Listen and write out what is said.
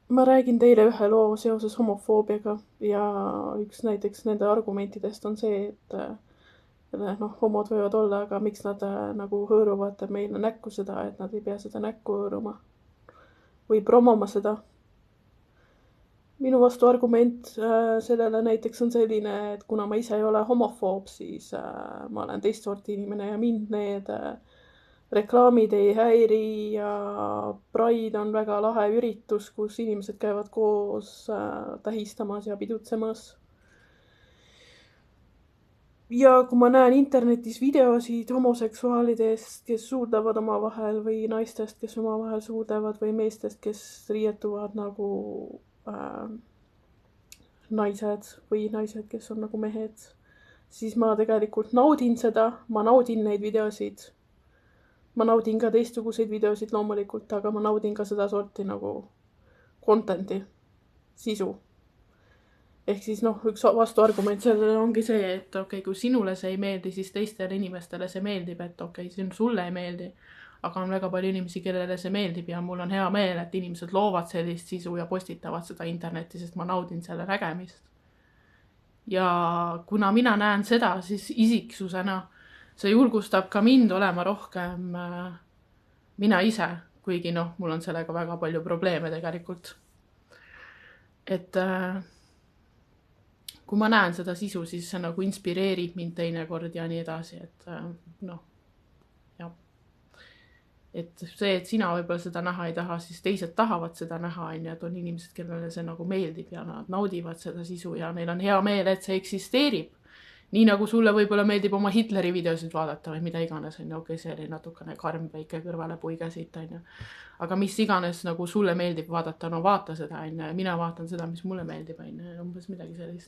ma räägin teile ühe loo seoses homofoobiaga ja üks näiteks nende argumentidest on see, et homod võivad olla, aga miks nad nagu hõõruvad meile näkku seda, et nad ei pea seda näkku hõõruma või promoma seda. Minu vastuargument sellele näiteks on selline, et kuna ma ise ei ole homofoob, siis ma olen teist sorti inimene ja mind need reklaamid ei häiri ja Pride on väga lahe üritus, kus inimesed käivad koos tähistamas ja pidutsemas. Ja kui ma näen internetis videosid homoseksuaalidest, kes suudlevad omavahel või naistest, kes omavahel suudlevad või meestest, kes riietuvad nagu naised või naised, kes on nagu mehed, siis ma tegelikult naudin seda, ma naudin neid videosid. Ma naudin ka teistsuguseid videosid loomulikult, aga ma naudin ka seda sorti nagu content'i, sisu. Ehk siis üks vastuargument sellele ongi see, et okei, kui sinule see ei meeldi, siis teistele inimestele see meeldib, et okei, sulle ei meeldi. Aga on väga palju inimesi, kellele see meeldib ja mul on hea meel, et inimesed loovad sellist sisu ja postitavad seda internetti, sest ma naudin selle nägemist. Ja kuna mina näen seda, siis isiksusena see julgustab ka mind olema rohkem mina ise, kuigi mul on sellega väga palju probleeme tegelikult. Et kui ma näen seda sisu, siis see nagu inspireerib mind teinekord ja nii edasi, et jah. Et see, et sina võib-olla seda näha ei taha, siis teised tahavad seda näha, et on inimesed, kellele see nagu meeldib ja nad naudivad seda sisu ja neil on hea meel, et see eksisteerib. Nii nagu sulle võib-olla meeldib oma Hitleri videosid vaadata või mida iganes, okei, see oli natukene karm väike kõrvale puiga siit, aga mis iganes nagu sulle meeldib vaadata, vaata seda, mina vaatan seda, mis mulle meeldib, umbes midagi sellist.